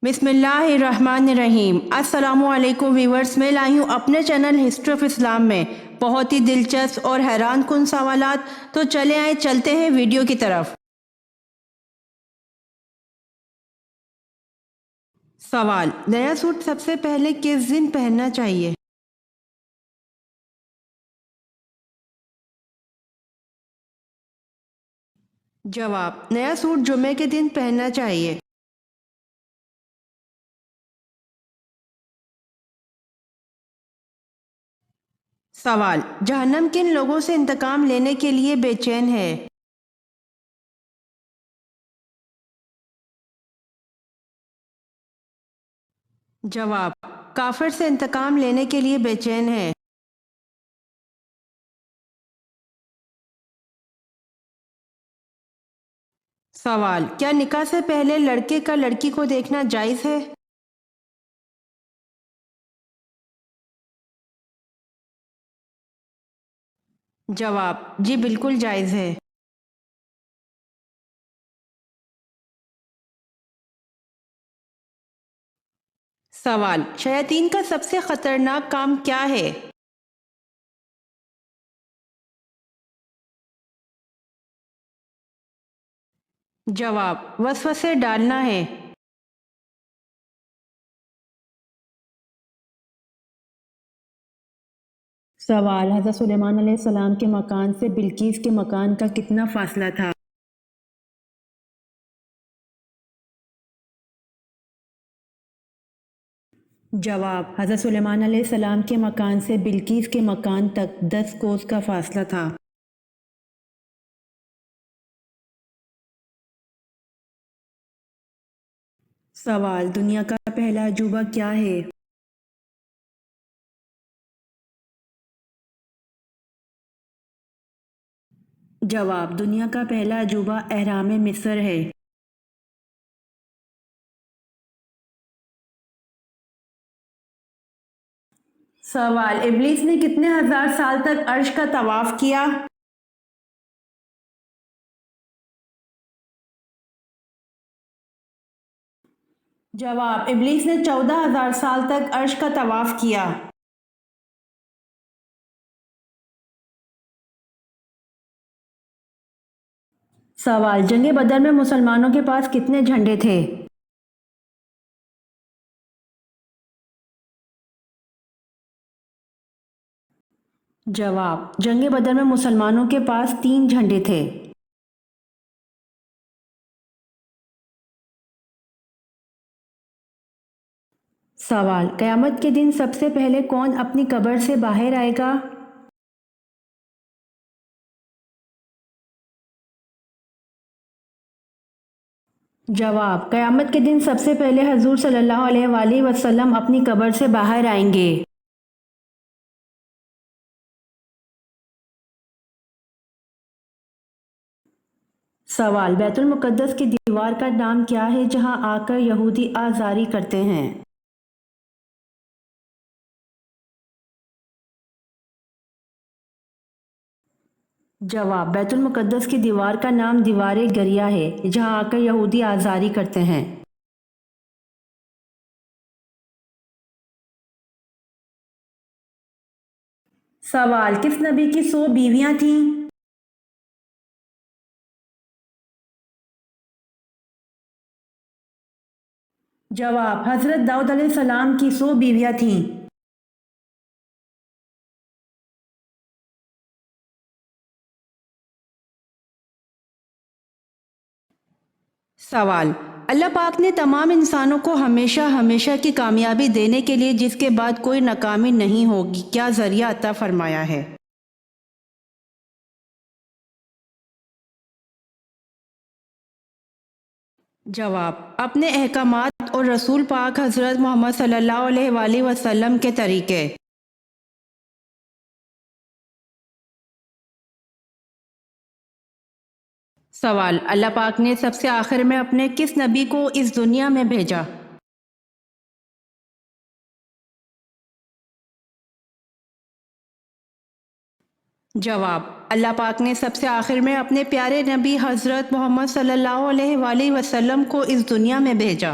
बिस्मिल्लाहिर्रहमानिर्रहीम। अस्सलामु अलैकुम व्यूवर्स, मैं लाई हूँ अपने चैनल हिस्ट्री ऑफ इस्लाम में बहुत ही दिलचस्प और हैरान कुन सवालात। तो चलते हैं वीडियो की तरफ। सवाल: नया सूट सबसे पहले किस दिन पहनना चाहिए? जवाब: नया सूट जुमे के दिन पहनना चाहिए। सवाल: जहन्नम किन लोगों से इंतकाम लेने के लिए बेचैन है? जवाब: काफिर से इंतकाम लेने के लिए बेचैन है। सवाल: क्या निकाह से पहले लड़के का लड़की को देखना जायज़ है? जवाब: जी बिल्कुल जायज़ है। सवाल: शयातीन का सबसे खतरनाक काम क्या है? जवाब: वसवसे डालना है। सवाल: हज़रत सुलेमान अलैहिस्सलाम के मकान से बिल्कीस के मकान का कितना फासला था? जवाब: हज़रत सुलेमान अलैहिस्सलाम के मकान से बिल्कीस के मकान तक 10 कोस का फासला था। सवाल: दुनिया का पहला अजूबा क्या है? जवाब: दुनिया का पहला अजूबा अहराम मिस्र है। सवाल: इब्लीस ने कितने हजार साल तक अर्श का तवाफ किया? जवाब: इब्लीस ने 14,000 साल तक अर्श का तवाफ किया। सवाल: जंग बदर में मुसलमानों के पास कितने झंडे थे? जवाब: जंग बदर में मुसलमानों के पास 3 झंडे थे। सवाल: क़यामत के दिन सबसे पहले कौन अपनी कब्र से बाहर आएगा? जवाब: क़यामत के दिन सबसे पहले हजूर सल्लल्लाहु अलैहि वसल्लम अपनी कब्र से बाहर आएंगे। सवाल: बैतुल मुक़द्दस की दीवार का नाम क्या है जहां आकर यहूदी आज़ारी करते हैं? जवाब: बैतुल मुक़द्दस की दीवार का नाम दीवार गरिया है जहां आकर यहूदी आज़ारी करते हैं। सवाल: किस नबी की 100 बीवियां थीं? जवाब: हज़रत दाऊद अलैहिस्सलाम की 100 बीवियां थीं। सवाल: अल्लाह पाक ने तमाम इंसानों को हमेशा हमेशा की कामयाबी देने के लिए जिसके बाद कोई नाकामी नहीं होगी क्या जरिया अता फरमाया है? जवाब: अपने अहकामात और रसूल पाक हज़रत मोहम्मद सल्लल्लाहु अलैहि वसल्लम के तरीके। सवाल: अल्लाह पाक ने सबसे आखिर में अपने किस नबी को इस दुनिया में भेजा? जवाब: अल्लाह पाक ने सबसे आखिर में अपने प्यारे नबी हज़रत मोहम्मद सल्लल्लाहु अलैहि वसल्लम को इस दुनिया में भेजा।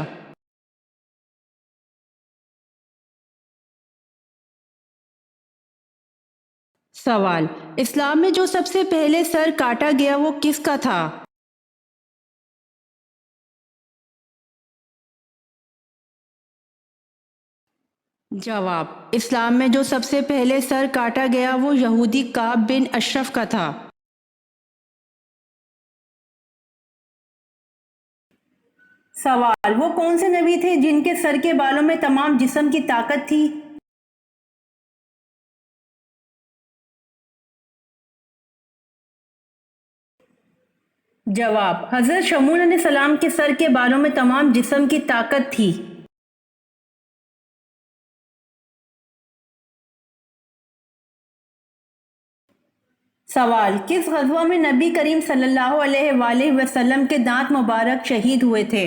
سوال: اسلام میں جو سب سے پہلے سر کاٹا گیا وہ کس کا تھا؟ جواب: اسلام میں جو سب سے پہلے سر کاٹا گیا وہ یہودی کعب بن اشرف کا تھا۔ سوال: وہ کون سے نبی تھے جن کے سر کے بالوں میں تمام جسم کی طاقت تھی؟ جواب: حضرت شمعون علیہ السلام کے سر کے بالوں میں تمام جسم کی طاقت تھی۔ سوال: کس غزوہ میں نبی کریم صلی اللہ علیہ وآلہ وسلم کے دانت مبارک شہید ہوئے تھے؟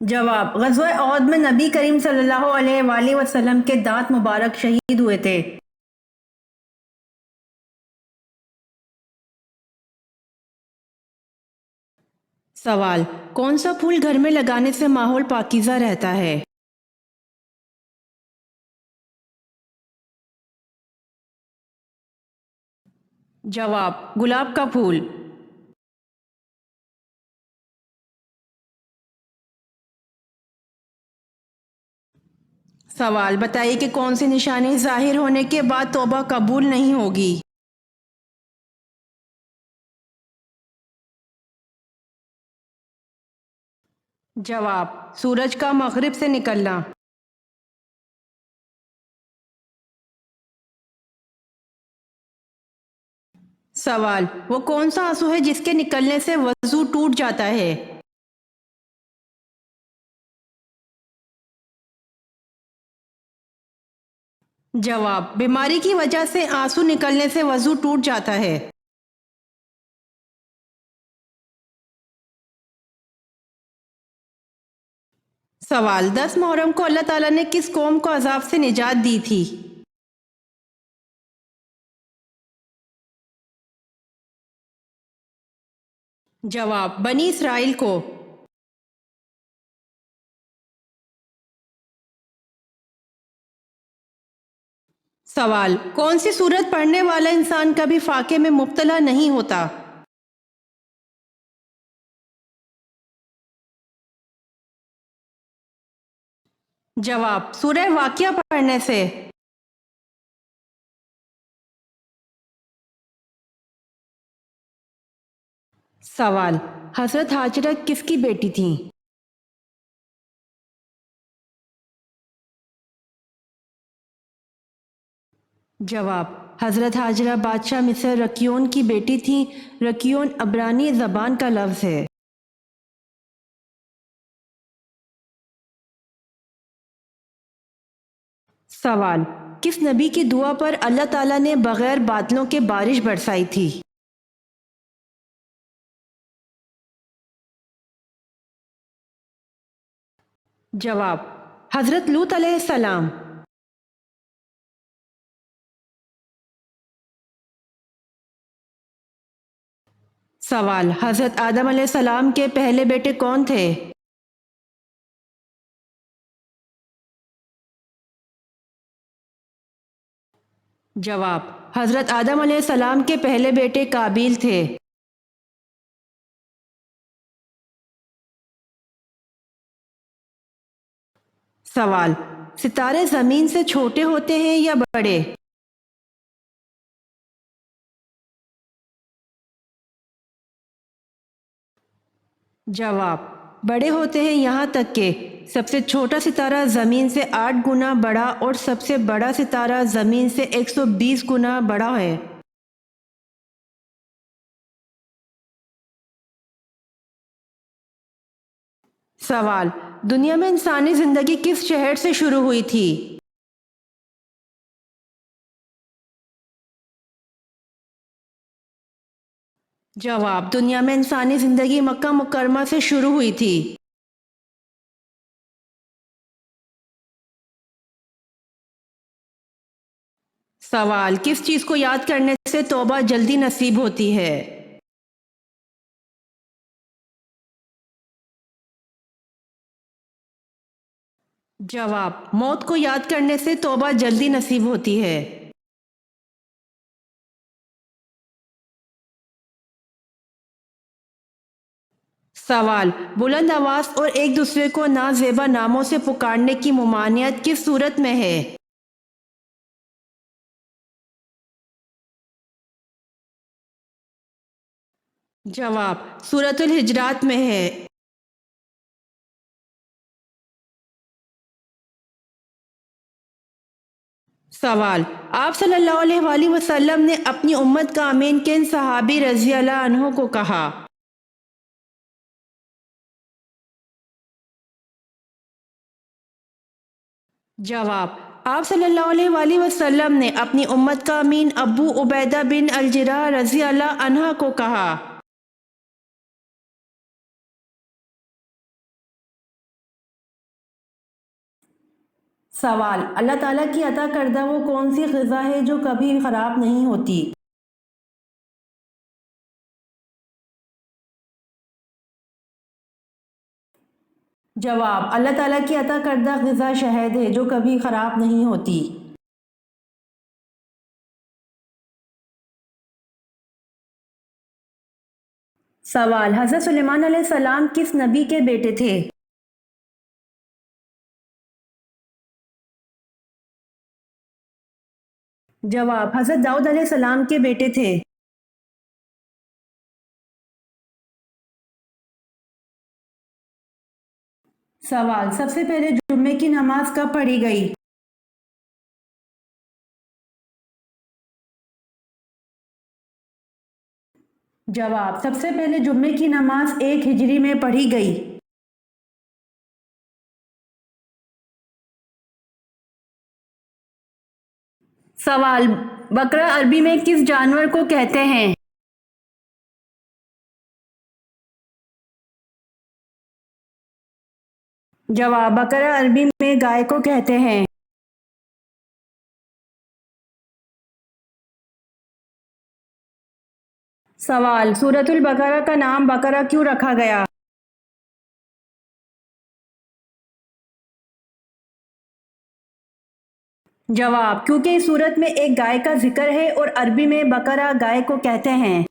جواب: غزوہ احد میں نبی کریم صلی اللہ علیہ وآلہ وسلم کے دانت مبارک شہید ہوئے تھے۔ سوال: کون سا پھول گھر میں لگانے سے ماحول پاکیزہ رہتا ہے؟ جواب: گلاب کا پھول۔ سوال: بتائیے کہ کون سی نشانی ظاہر ہونے کے بعد توبہ قبول نہیں ہوگی؟ جواب: سورج کا مغرب سے نکلنا۔ سوال: وہ کون سا آنسو ہے جس کے نکلنے سے وضو ٹوٹ جاتا ہے؟ جواب: بیماری کی وجہ سے آنسو نکلنے سے وضو ٹوٹ جاتا ہے۔ سوال: 10 محرم کو اللہ تعالیٰ نے کس قوم کو عذاب سے نجات دی تھی؟ جواب: بنی اسرائیل کو۔ سوال: کون سی سورت پڑھنے والا انسان کبھی فاقے میں مبتلا نہیں ہوتا؟ جواب: سورہ واقعہ پڑھنے سے۔ سوال: حضرت ہاجرہ کس کی بیٹی تھیں؟ جواب: حضرت ہاجرہ بادشاہ مصر رکیون کی بیٹی تھیں۔ رکیون عبرانی زبان کا لفظ ہے۔ سوال: کس نبی کی دعا پر اللہ تعالیٰ نے بغیر بادلوں کے بارش برسائی تھی؟ جواب: حضرت لوط علیہ السلام۔ سوال: حضرت آدم علیہ السلام کے پہلے بیٹے کون تھے؟ جواب: حضرت آدم علیہ السلام کے پہلے بیٹے قابیل تھے۔ سوال: ستارے زمین سے چھوٹے ہوتے ہیں یا بڑے؟ جواب: بڑے ہوتے ہیں، یہاں تک کہ سب سے چھوٹا ستارہ زمین سے 8 گنا بڑا اور سب سے بڑا ستارہ زمین سے 120 گنا بڑا ہے۔ سوال: دنیا میں انسانی زندگی کس شہر سے شروع ہوئی تھی؟ جواب: دنیا میں انسانی زندگی مکہ مکرمہ سے شروع ہوئی تھی۔ سوال: کس چیز کو یاد کرنے سے توبہ جلدی نصیب ہوتی ہے؟ जवाब, मौत को याद करने से तौबा जल्दी नसीब होती है। सवाल, बुलंद आवाज और एक दूसरे को नाजेबा नामों से पुकारने की ममानियत किस सूरत में है? जवाब, सूरतुल हिजरात में है। सवाल, आप सल्लल्लाहु अलैहि वसल्लम ने अपनी उम्मत का अमीन किन सहाबी रजी अल्लाह अन्हो को कहा? जवाब, आप सल्लल्लाहु अलैहि वसल्लम ने अपनी उम्मत का अमीन अबू उबैदा बिन अल-जर्राह रजी अल्लाह अन्हा को कहा। सवाल, अल्लाह ताला की अता करदा वो कौन सी ग़िज़ा है जो कभी ख़राब नहीं होती? जवाब, अल्लाह ताला की अता करदा ग़िज़ा शहद है जो कभी ख़राब नहीं होती। सवाल, हज़रत सुलेमान अलैहिस्सलाम किस नबी के बेटे थे? जवाब, हज़रत दाऊद अलैहिस्सलाम के बेटे थे। सवाल, सबसे पहले जुम्मे की नमाज कब पढ़ी गई? जवाब, सबसे पहले जुम्मे की नमाज 1 हिजरी में पढ़ी गई। सवाल, बकरा अरबी में किस जानवर को कहते हैं? जवाब, बकरा अरबी में गाय को कहते हैं। सवाल, सूरतुल बकरा का नाम बकरा क्यों रखा गया? जवाब, क्योंकि इस सूरत में एक गाय का जिक्र है और अरबी में बकरा गाय को कहते हैं।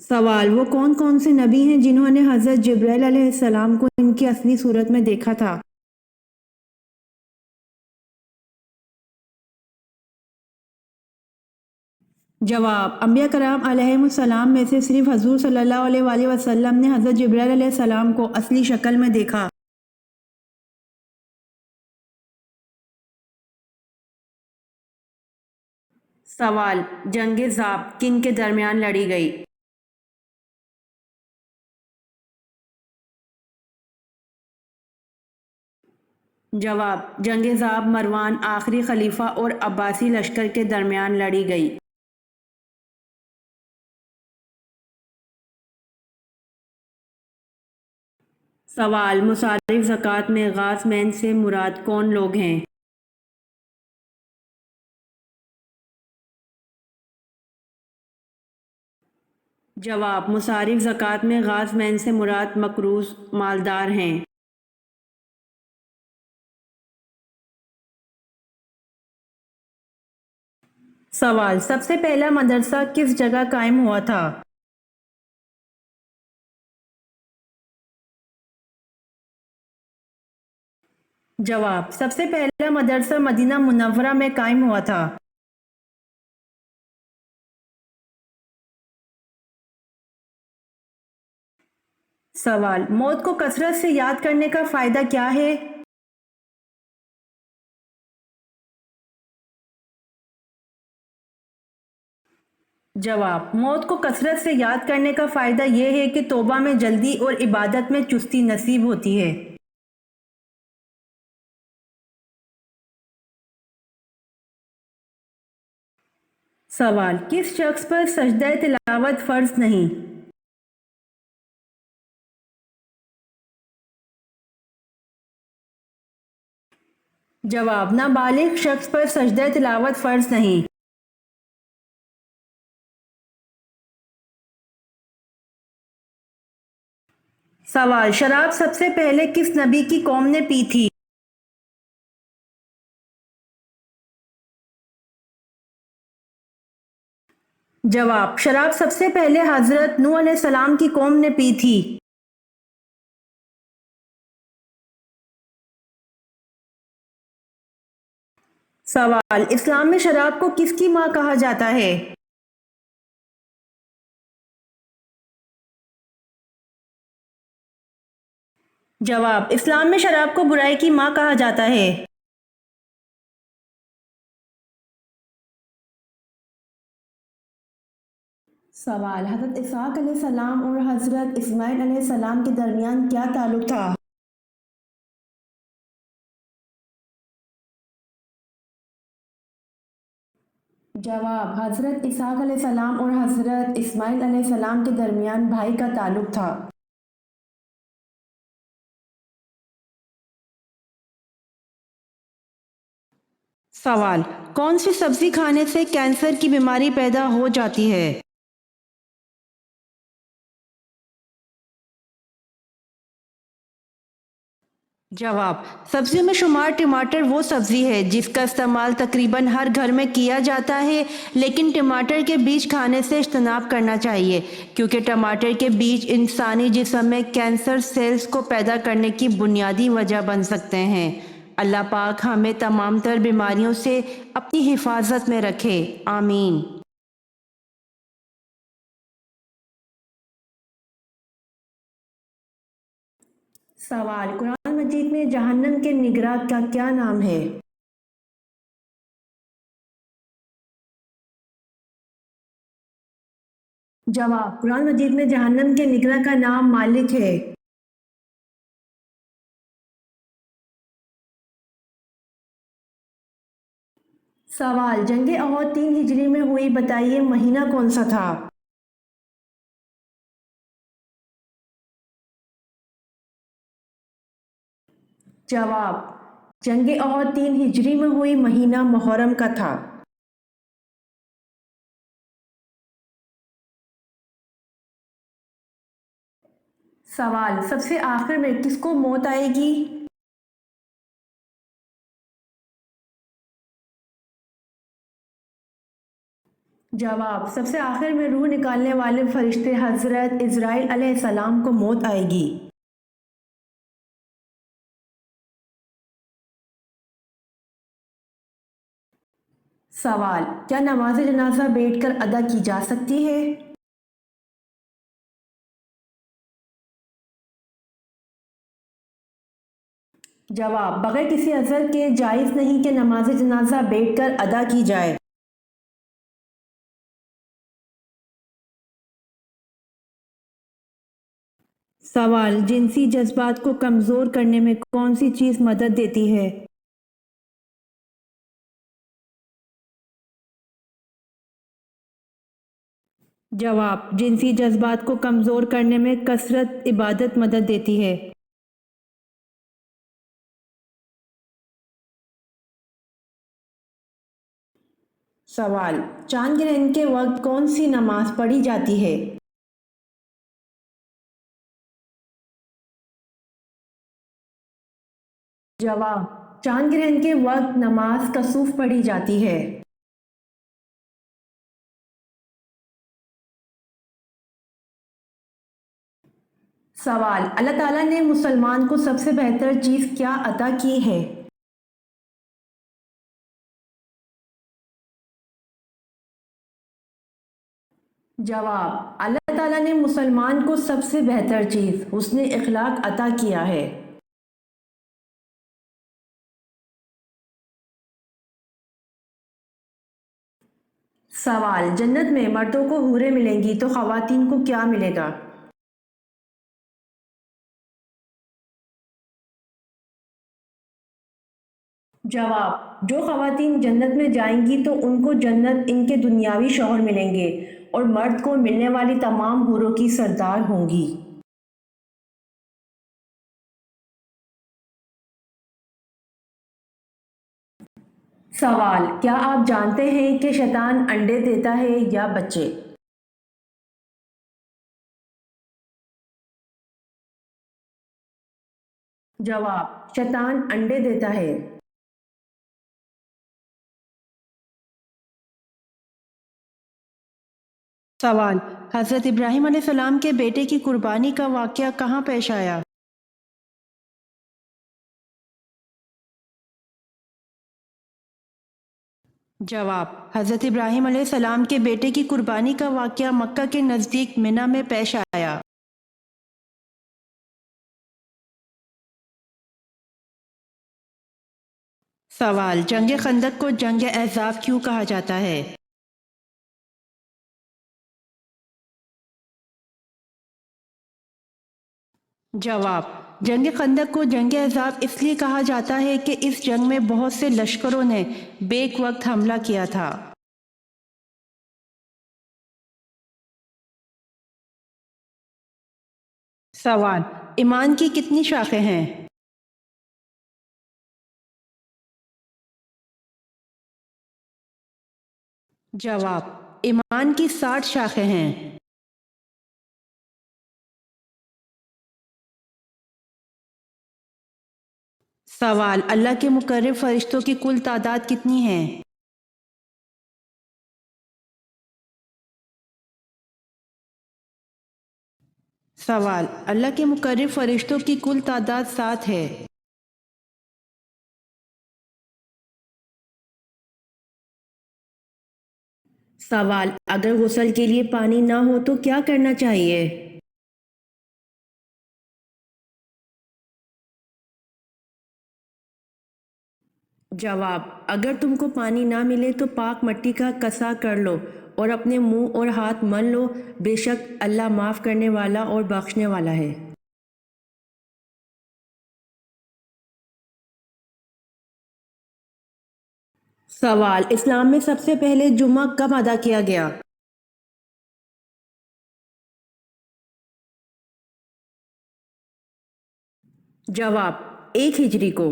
सवाल, वो कौन कौन से नबी हैं जिन्होंने हज़रत जिब्राइल अलैहिस्सलाम को इनकी असली सूरत में देखा था? जवाब, अंबिया कराम अलैहिमुस्सलाम में से सिर्फ हजूर सल्लल्लाहु अलैहि वसल्लम ने हज़रत जिब्राइल अलैहिस्सलाम को असली शक्ल में देखा। सवाल, जंग ज़ाब किन के दरमियान लड़ी गई? जवाब, जंग ज़ाब मरवान आखिरी खलीफा और अब्बासी लश्कर के दरमियान लड़ी गई। सवाल, मुसारिफ ज़कात में गाज़मैन से मुराद कौन लोग हैं? जवाब, मुसारिफ ज़कात में गाज़मैन से मुराद मकरूज़ मालदार हैं। सवाल, सबसे पहला मदरसा किस जगह कायम हुआ था? जवाब, सबसे पहला मदरसा मदीना मुनव्वरा में कायम हुआ था। सवाल, मौत को कसरत से याद करने का फायदा क्या है? जवाब, मौत को कसरत से याद करने का फायदा यह है कि तौबा में जल्दी और इबादत में चुस्ती नसीब होती है। सवाल, किस शख्स पर सजदा तिलावत फर्ज नहीं? जवाब, नाबालिग शख्स पर सजदा तिलावत फर्ज नहीं। सवाल, शराब सबसे पहले किस नबी की कौम ने पी थी? जवाब, शराब सबसे पहले हजरत नूह अलैहिस्सलाम की कौम ने पी थी। सवाल, इस्लाम में शराब को किसकी मां कहा जाता है? जवाब, इस्लाम में शराब को बुराई की मां कहा जाता है। सवाल, हजरत इसहाक अलैहिस्सलाम और हजरत इस्माइल अलैहिस्सलाम के दरमियान क्या ताल्लुक था? जवाब, हजरत इसहाक अलैहिस्सलाम और हजरत इस्माइल अलैहिस्सलाम के दरमियान भाई का ताल्लुक था। सवाल, कौन सी सब्जी खाने से कैंसर की बीमारी पैदा हो जाती है? जवाब, सब्जियों में शुमार टमाटर वो सब्जी है जिसका इस्तेमाल तकरीबन हर घर में किया जाता है, लेकिन टमाटर के बीज खाने से इज्तनाब करना चाहिए क्योंकि टमाटर के बीज इंसानी जिस्म में कैंसर सेल्स को पैदा करने की बुनियादी वजह बन सकते हैं। अल्लाह पाक हमें तमाम तर बीमारियों से अपनी हिफाजत में रखे, आमीन। सवाल, कुरान मजीद में जहन्नम के निगरां का क्या नाम है? जवाब, कुरान मजीद में जहन्नम के निगरां का नाम मालिक है। सवाल, जंग अहद 3 हिजरी में हुई, बताइए महीना कौन सा था? जवाब, जंग अहद 3 हिजरी में हुई, महीना मुहर्रम का था। सवाल, सबसे आखिर में किसको मौत आएगी? जवाब, सबसे आखिर में रूह निकालने वाले फरिश्ते हजरत इजराइल अलैहिस्सलाम को मौत आएगी। सवाल, क्या नमाज जनाजा बैठकर अदा की जा सकती है? जवाब, बगैर किसी अजर के जायज़ नहीं कि नमाज जनाजा बैठकर अदा की जाए। सवाल, जिनसी जज्बात को कमज़ोर करने में कौन सी चीज़ मदद देती है? जवाब, जिनसी जज्बात को कमज़ोर करने में कसरत इबादत मदद देती है। सवाल, चांद ग्रहण के वक्त कौन सी नमाज पढ़ी जाती है? जवाब, चांद ग्रहण के वक्त नमाज कसूफ पढ़ी जाती है। सवाल, अल्लाह ताला ने मुसलमान को सबसे बेहतर चीज़ क्या अता की है? जवाब, अल्लाह ताला ने मुसलमान को सबसे बेहतर चीज़ हुस्न इखलाक अता किया है। सवाल, जन्नत में मर्दों को हूरें मिलेंगी तो ख़वातीन को क्या मिलेगा? जवाब, जो ख़वातीन जन्नत में जाएंगी तो उनको जन्नत इनके दुनियावी शौहर मिलेंगे और मर्द को मिलने वाली तमाम हूरों की सरदार होंगी। सवाल, क्या आप जानते हैं कि शैतान अंडे देता है या बच्चे? जवाब, शैतान अंडे देता है। सवाल, हज़रत इब्राहीम अलैहिस्सलाम के बेटे की कुर्बानी का वाक़या कहाँ पेश आया? जवाब, हज़रत इब्राहीम अलैहिस्सलाम के बेटे की कुर्बानी का वाक़या मक्का के नज़दीक मिना में पेश आया। सवाल, जंग खंदक को जंग अहज़ाब क्यों कहा जाता है? जवाब, जंग खंदक को जंग अहज़ाब इसलिए कहा जाता है कि इस जंग में बहुत से लश्करों ने बेक वक्त हमला किया था। सवाल, ईमान की कितनी शाखें हैं? जवाब, ईमान की 60 शाखें हैं। सवाल, अल्लाह के मुकर्रब फरिश्तों की कुल तादाद कितनी है? सवाल, अल्लाह के मुकर्रब फरिश्तों की कुल तादाद 7 है। सवाल, अगर गुस्ल के लिए पानी ना हो तो क्या करना चाहिए? जवाब, अगर तुमको पानी ना मिले तो पाक मट्टी का कसा कर लो और अपने मुंह और हाथ मल लो, बेशक अल्लाह माफ़ करने वाला और बख्शने वाला है। सवाल, इस्लाम में सबसे पहले जुम्मा कब अदा किया गया? जवाब, 1 हिजरी को।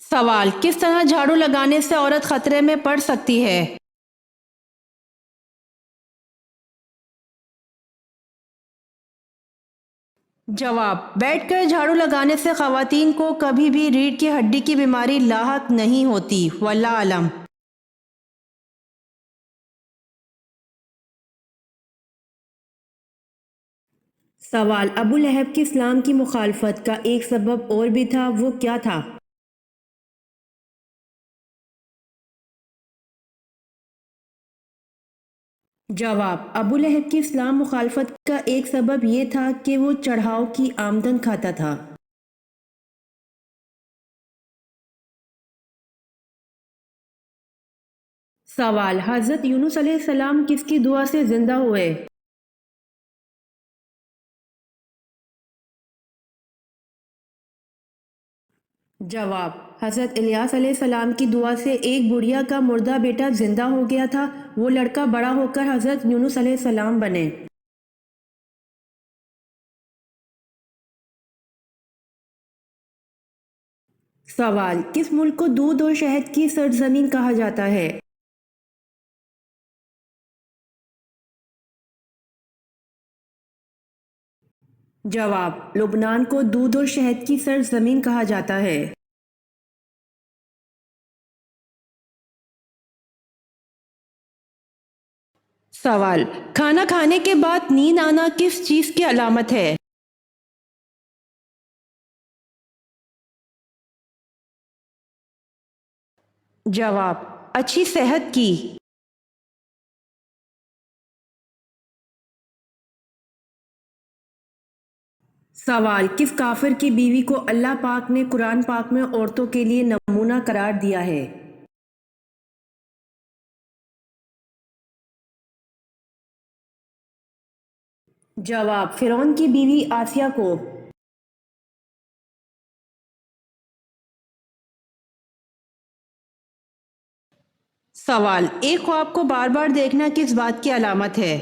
सवाल, किस तरह झाड़ू लगाने से औरत खतरे में पड़ सकती है? जवाब, बैठकर झाड़ू लगाने से खवातीन को कभी भी रीढ़ की हड्डी की बीमारी लाहक नहीं होती। वल्लाह आलम। सवाल, अबू लहब की इस्लाम की मुखालफत का एक सबब और भी था, वो क्या था? जवाब, अबू लहब की इस्लाम मुखालफत का एक सबब ये था कि वो चढ़ाव की आमदन खाता था। सवाल, हज़रत यूनुस अलैहिस्सलाम किसकी दुआ से जिंदा हुए? जवाब, हज़रत इलियास अलैहिस्सलाम की दुआ से एक बुढ़िया का मुर्दा बेटा जिंदा हो गया था। वो लड़का बड़ा होकर हज़रत यूनुस अलैहिस्सलाम बने। सवाल, किस मुल्क को दूध और शहद की सरजमीन कहा जाता है? जवाब, लुबनान को दूध और शहद की सरजमीन कहा जाता है। सवाल, खाना खाने के बाद नींद आना किस चीज की अलामत है? जवाब, अच्छी सेहत की। सवाल, किस काफिर की बीवी को अल्लाह पाक ने कुरान पाक में औरतों के लिए नमूना करार दिया है? जवाब, फिरौन की बीवी आसिया को। सवाल, एक ख्वाब को बार बार देखना किस बात की अलामत है?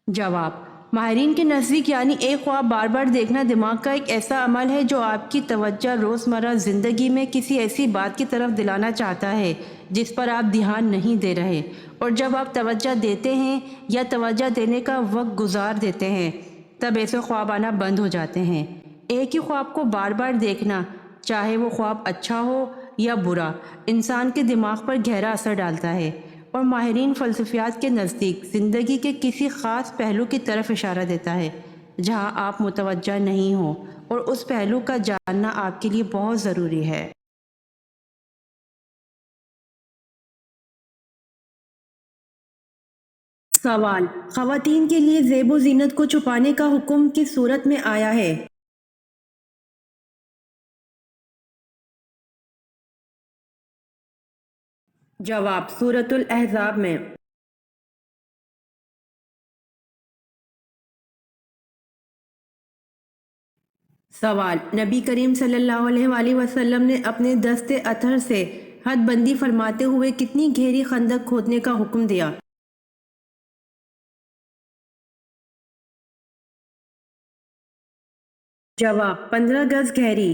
जवाब, ماہرین کے نزدیک یعنی ایک خواب بار بار دیکھنا دماغ کا ایک ایسا عمل ہے جو آپ کی توجہ روزمرہ زندگی میں کسی ایسی بات کی طرف دلانا چاہتا ہے جس پر آپ دھیان نہیں دے رہے، اور جب آپ توجہ دیتے ہیں یا توجہ دینے کا وقت گزار دیتے ہیں تب ایسے خواب آنا بند ہو جاتے ہیں۔ ایک ہی خواب کو بار بار دیکھنا، چاہے وہ خواب اچھا ہو یا برا، انسان کے دماغ پر گہرا اثر ڈالتا ہے، اور ماہرین فلسفیات کے نزدیک زندگی کے کسی خاص پہلو کی طرف اشارہ دیتا ہے جہاں آپ متوجہ نہیں ہوں، اور اس پہلو کا جاننا آپ کے لیے بہت ضروری ہے۔ سوال: خواتین کے لیے زیب و زینت کو چھپانے کا حکم کس صورت میں آیا ہے؟ جواب: سورۃ الاحزاب میں۔ سوال: نبی کریم صلی اللہ علیہ وآلہ وسلم نے اپنے دست اطہر سے حد بندی فرماتے ہوئے کتنی گہری خندق کھودنے کا حکم دیا؟ جواب: 15 گز گہری۔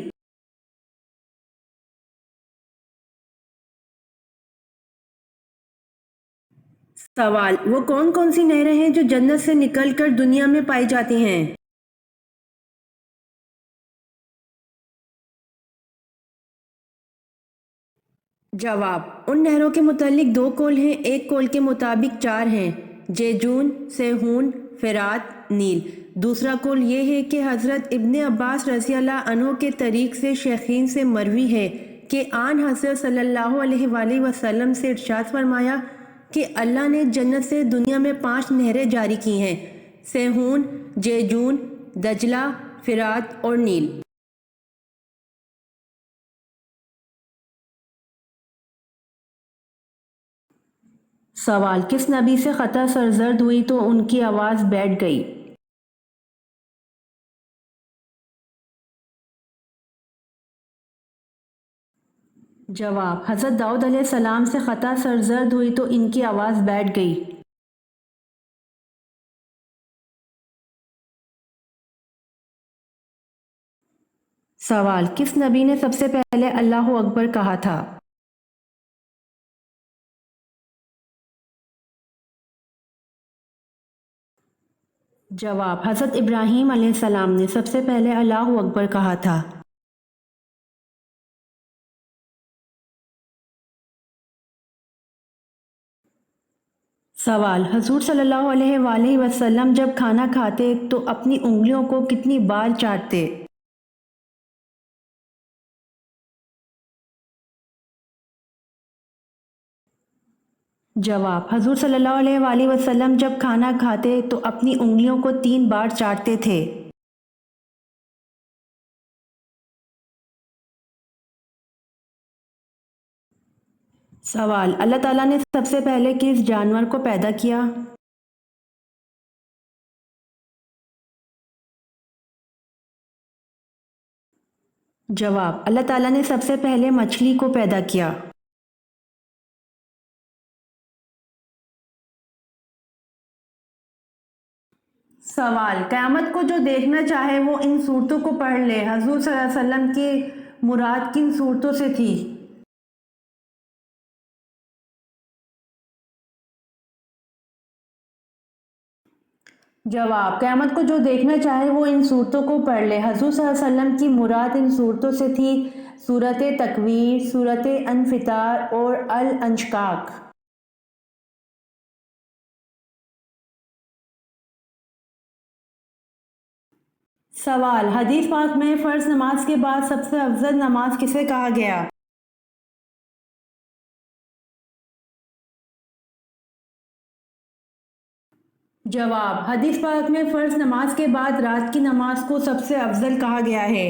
سوال: وہ کون کون سی نہریں ہیں جو جنت سے نکل کر دنیا میں پائی جاتی ہیں؟ جواب: ان نہروں کے متعلق دو قول ہیں، ایک قول کے مطابق چار ہیں: جیجون، سیہون، فرات، نیل۔ دوسرا قول یہ ہے کہ حضرت ابن عباس رضی اللہ عنہ کے طریق سے شیخین سے مروی ہے کہ آن حضرت صلی اللہ علیہ وآلہ وسلم سے ارشاد فرمایا کہ اللہ نے جنت سے دنیا میں 5 نہریں جاری کی ہیں: سیہون، جیجون، دجلہ، فرات اور نیل۔ سوال: کس نبی سے خطا سرزد ہوئی تو ان کی آواز بیٹھ گئی؟ جواب: حضرت داؤد علیہ السلام سے خطا سرزد ہوئی تو ان کی آواز بیٹھ گئی۔ سوال: کس نبی نے سب سے پہلے اللہ اکبر کہا تھا؟ جواب: حضرت ابراہیم علیہ السلام نے سب سے پہلے اللہ اکبر کہا تھا۔ سوال: حضور صلی اللہ علیہ وآلہ وسلم جب کھانا کھاتے تو اپنی انگلیوں کو کتنی بار چاٹتے؟ جواب: حضور صلی اللہ علیہ وآلہ وسلم جب کھانا کھاتے تو اپنی انگلیوں کو 3 بار چاٹتے تھے۔ سوال: اللہ تعالیٰ نے سب سے پہلے کس جانور کو پیدا کیا؟ جواب: اللہ تعالیٰ نے سب سے پہلے مچھلی کو پیدا کیا۔ سوال: قیامت کو جو دیکھنا چاہے وہ ان صورتوں کو پڑھ لے، حضور صلی اللہ علیہ وسلم کی مراد کن صورتوں سے تھی؟ جواب: قیامت کو جو دیکھنا چاہے وہ ان صورتوں کو پڑھ لے، حضور صلی اللہ علیہ وسلم کی مراد ان صورتوں سے تھی: سورۃ تکویر، سورۃ انفطار اور الانشقاق۔ سوال: حدیث پاک میں فرض نماز کے بعد سب سے افضل نماز کسے کہا گیا؟ جواب: حدیث پاک میں فرض نماز کے بعد رات کی نماز کو سب سے افضل کہا گیا ہے۔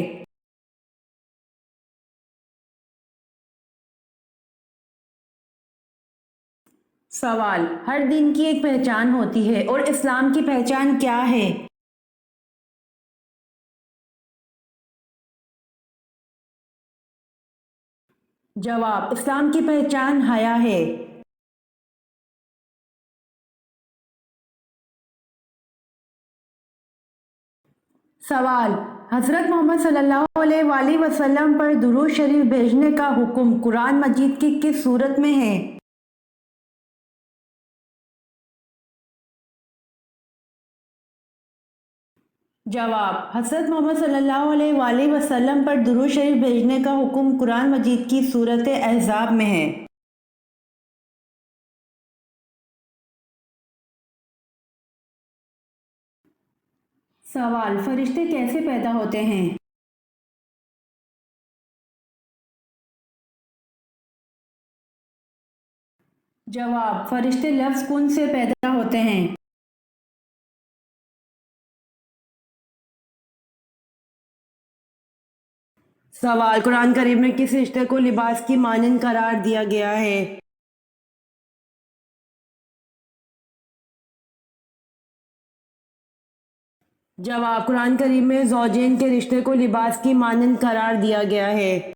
سوال: ہر دین کی ایک پہچان ہوتی ہے اور اسلام کی پہچان کیا ہے؟ جواب: اسلام کی پہچان حیا ہے۔ सवाल। हज़रत मोहम्मद सल्लल्लाहु अलैहि वसल्लम पर दुरूद शरीफ भेजने का हुक्म कुरान मजीद की किस सूरत में है? जवाब। हज़रत मोहम्मद सल्लल्लाहु अलैहि वसल्लम पर दुरूद शरीफ भेजने का हुक्म कुरान मजीद की सूरत अहज़ाब में है। सवाल। फरिश्ते कैसे पैदा होते हैं? जवाब। फरिश्ते लफ्ज़ कुन से पैदा होते हैं। सवाल। कुरान करीम में किस रिश्ते को लिबास की मानंद करार दिया गया है? जवाब। कुरान करीम में ज़ौजैन के रिश्ते को लिबास की मानंद करार दिया गया है।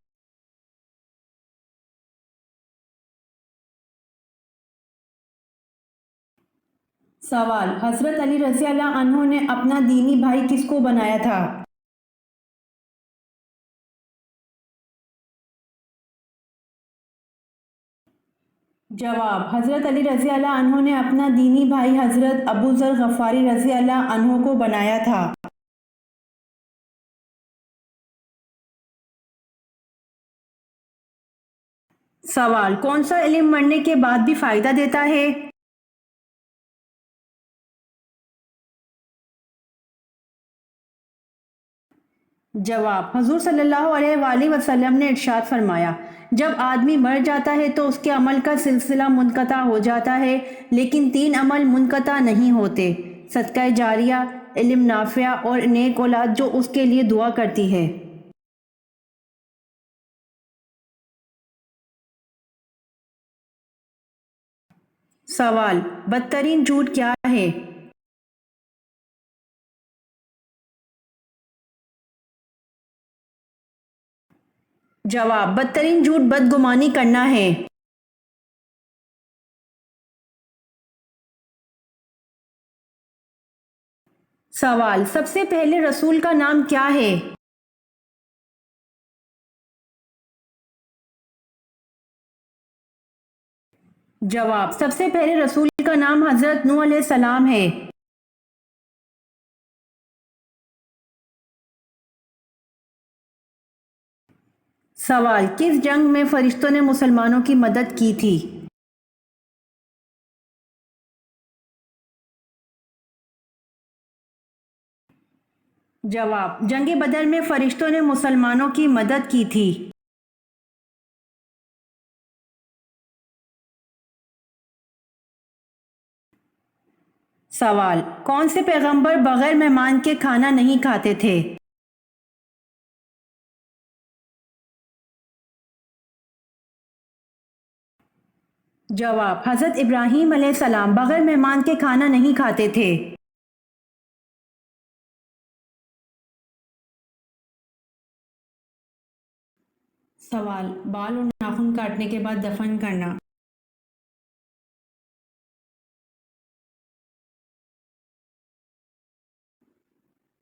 सवाल। हज़रत अली रज़ी अल्लाह अन्हु ने अपना दीनी भाई किसको बनाया था? जवाब। हज़रत अली रज़ी अल्लाह अन्हु ने अपना दीनी भाई हज़रत अबू ज़र गफ़ारी रज़ी अल्लाह अन्हु को बनाया था। सवाल। कौन सा इल्म मरने के बाद भी फ़ायदा देता है? जवाब। हुज़ूर सल्लल्लाहु अलैहि वसल्लम ने इरशाद फरमाया, जब आदमी मर जाता है तो उसके अमल का सिलसिला मुनक़ता हो जाता है, लेकिन तीन अमल मुनक़ता नहीं होते: सदका जारिया, इल्म नाफ़िया और नेक औलाद जो उसके लिए दुआ करती है। सवाल। बदतरीन झूठ क्या है? जवाब। बदतरीन झूठ बदगुमानी करना है। सवाल। सबसे पहले रसूल का नाम क्या है? जवाब। सबसे पहले रसूल का नाम हज़रत नूह अलैहिस्सलाम है। सवाल। किस जंग में फरिश्तों ने मुसलमानों की मदद की थी? जवाब। जंग बदर में फरिश्तों ने मुसलमानों की मदद की थी। सवाल। कौन से पैगंबर बगैर मेहमान के खाना नहीं खाते थे? जवाब। हज़रत इब्राहीम अलैहिस्सलाम बगैर मेहमान के खाना नहीं खाते थे। सवाल। बाल और नाखून काटने के बाद दफन करना।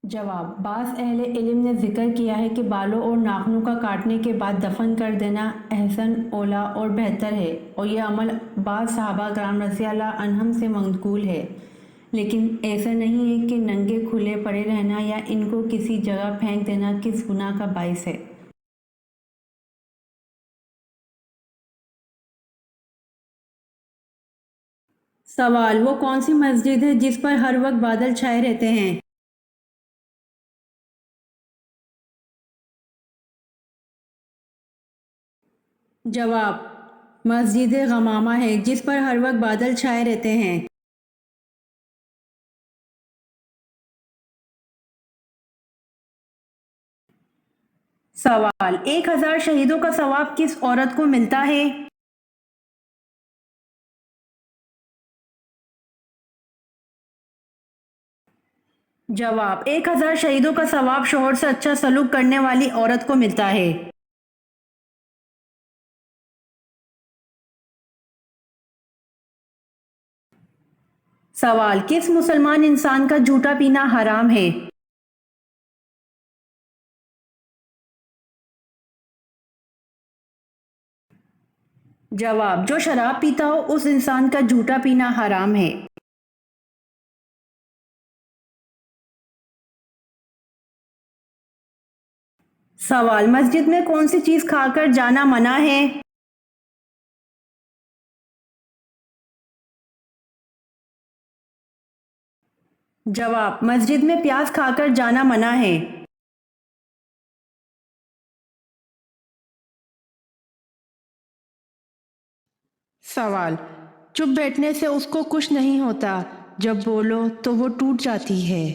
जवाब। बाज़ अहले इल्म ने जिक्र किया है कि बालों और नाखूनों का काटने के बाद दफन कर देना अहसन, औला और बेहतर है, और यह अमल बाज़ सहाबा कराम रज़ी अल्लाह अन्हुम से मंकूल है, लेकिन ऐसा नहीं है कि नंगे खुले पड़े रहना या इनको किसी जगह फेंक देना किस गुनाह का बाइस है। सवाल। वो कौन सी मस्जिद है जिस पर हर वक्त बादल छाए रहते हैं? जवाब। मस्जिद गमामा है जिस पर हर वक्त बादल छाए रहते हैं। सवाल। 1000 शहीदों का सवाब किस औरत को मिलता है? जवाब। 1000 शहीदों का सवाब शोहर से अच्छा सलूक करने वाली औरत को मिलता है। सवाल। किस मुसलमान इंसान का जूता पीना हराम है? جواب: جو شراب پیتا ہو اس انسان کا جھوٹا پینا حرام ہے۔ سوال: مسجد میں کون سی چیز کھا کر جانا منع ہے؟ جواب: مسجد میں پیاز کھا کر جانا منع ہے۔ سوال: چپ بیٹھنے سے اس کو کچھ نہیں ہوتا، جب بولو تو وہ ٹوٹ جاتی ہے۔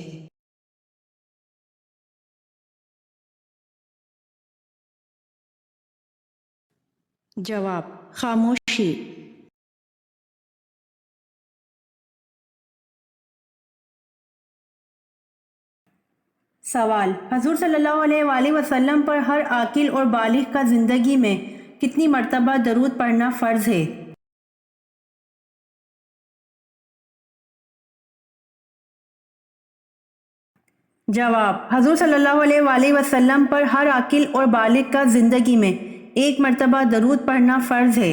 جواب: خاموشی۔ سوال: حضور صلی اللہ علیہ وآلہ وسلم پر ہر عاقل اور بالغ کا زندگی میں کتنی مرتبہ درود پڑھنا فرض ہے؟ جواب: حضور صلی اللہ علیہ وآلہ وسلم پر ہر عاقل اور بالغ کا زندگی میں ایک مرتبہ درود پڑھنا فرض ہے۔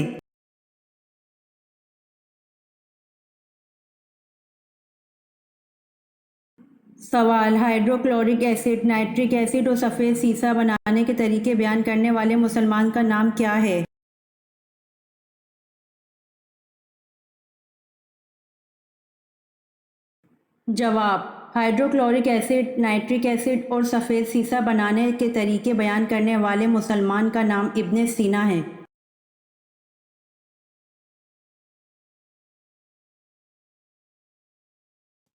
سوال: hydrochloric acid, nitric acid اور سفید سیسہ بنانے کے طریقے بیان کرنے والے مسلمان کا نام کیا ہے؟ جواب: hydrochloric acid, nitric acid اور سفید سیسہ بنانے کے طریقے بیان کرنے والے مسلمان کا نام ابن سینا ہے۔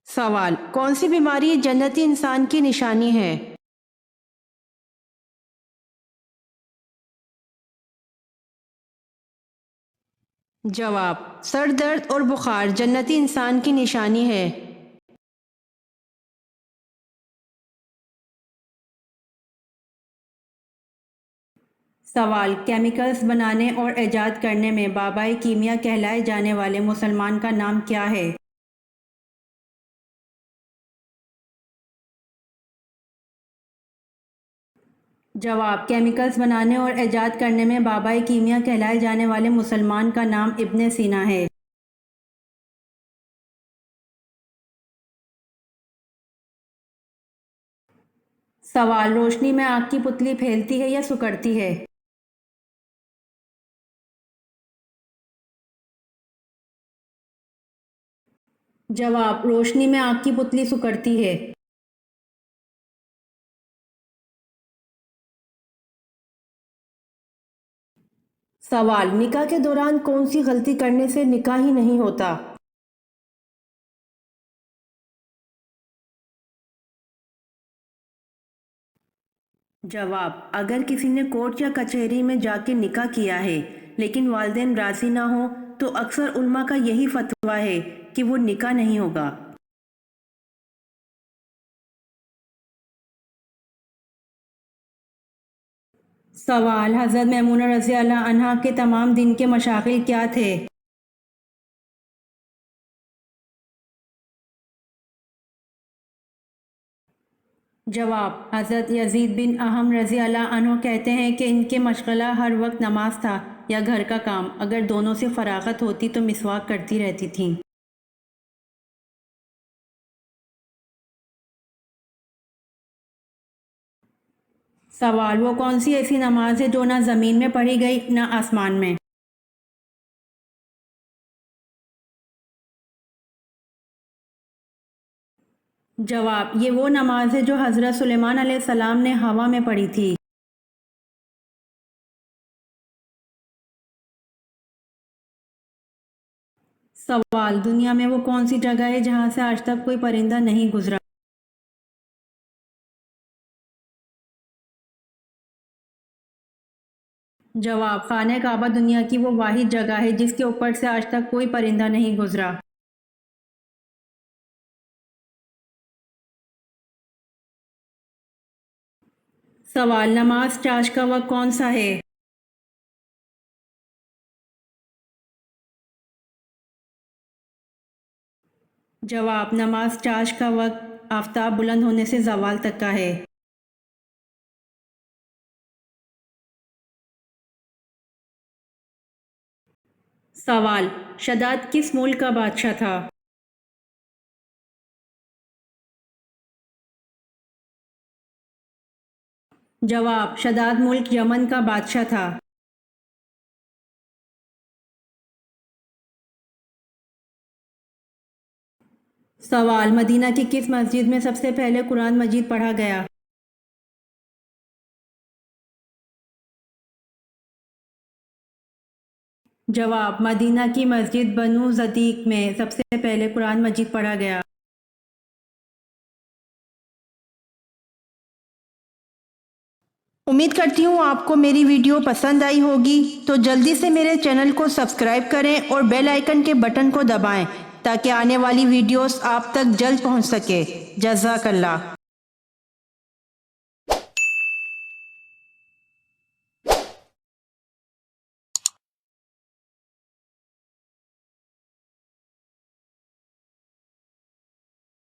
سوال: کون سی بیماری جنتی انسان کی نشانی ہے؟ جواب: سر درد اور بخار جنتی انسان کی نشانی ہے۔ سوال: کیمیکلز بنانے اور ایجاد کرنے میں بابائے کیمیا کہلائے جانے والے مسلمان کا نام کیا ہے؟ جواب: کیمیکلز بنانے اور ایجاد کرنے میں بابائے کیمیا کہلائے جانے والے مسلمان کا نام ابن سینا ہے۔ سوال: روشنی میں آگ کی پتلی پھیلتی ہے یا سکڑتی ہے؟ جواب: روشنی میں آگ کی پتلی سکڑتی ہے۔ سوال: نکاح کے دوران کون سی غلطی کرنے سے نکاح ہی نہیں ہوتا؟ جواب: اگر کسی نے کورٹ یا کچہری میں جا کے نکاح کیا ہے لیکن والدین راضی نہ ہوں تو اکثر علماء کا یہی فتویٰ ہے کہ وہ نکاح نہیں ہوگا۔ سوال: حضرت میمونہ رضی اللہ عنہا کے تمام دن کے مشاغل کیا تھے؟ جواب: حضرت یزید بن اہم رضی اللہ عنہ کہتے ہیں کہ ان کے مشغلہ ہر وقت نماز تھا یا گھر کا کام، اگر دونوں سے فراغت ہوتی تو مسواک کرتی رہتی تھیں۔ سوال: وہ کون سی ایسی نماز ہے جو نہ زمین میں پڑھی گئی نہ آسمان میں؟ جواب: یہ وہ نماز ہے جو حضرت سلیمان علیہ السلام نے ہوا میں پڑھی تھی۔ سوال: دنیا میں وہ کون سی جگہ ہے جہاں سے آج تک کوئی پرندہ نہیں گزرا؟ جواب: خانہ کعبہ دنیا کی وہ واحد جگہ ہے جس کے اوپر سے آج تک کوئی پرندہ نہیں گزرا۔ سوال: نماز چاش کا وقت کون سا ہے؟ جواب: نماز چاش کا وقت آفتاب بلند ہونے سے زوال تک کا ہے۔ سوال: شداد کس ملک کا بادشاہ تھا؟ جواب: شداد ملک یمن کا بادشاہ تھا۔ سوال: مدینہ کی کس مسجد میں سب سے پہلے قرآن مجید پڑھا گیا؟ جواب: مدینہ کی مسجد بنو صدیق میں سب سے پہلے قرآن مجید پڑھا گیا۔ امید کرتی ہوں آپ کو میری ویڈیو پسند آئی ہوگی، تو جلدی سے میرے چینل کو سبسکرائب کریں اور بیل آئیکن کے بٹن کو دبائیں تاکہ آنے والی ویڈیوز آپ تک جلد پہنچ سکے۔ جزاک اللہ۔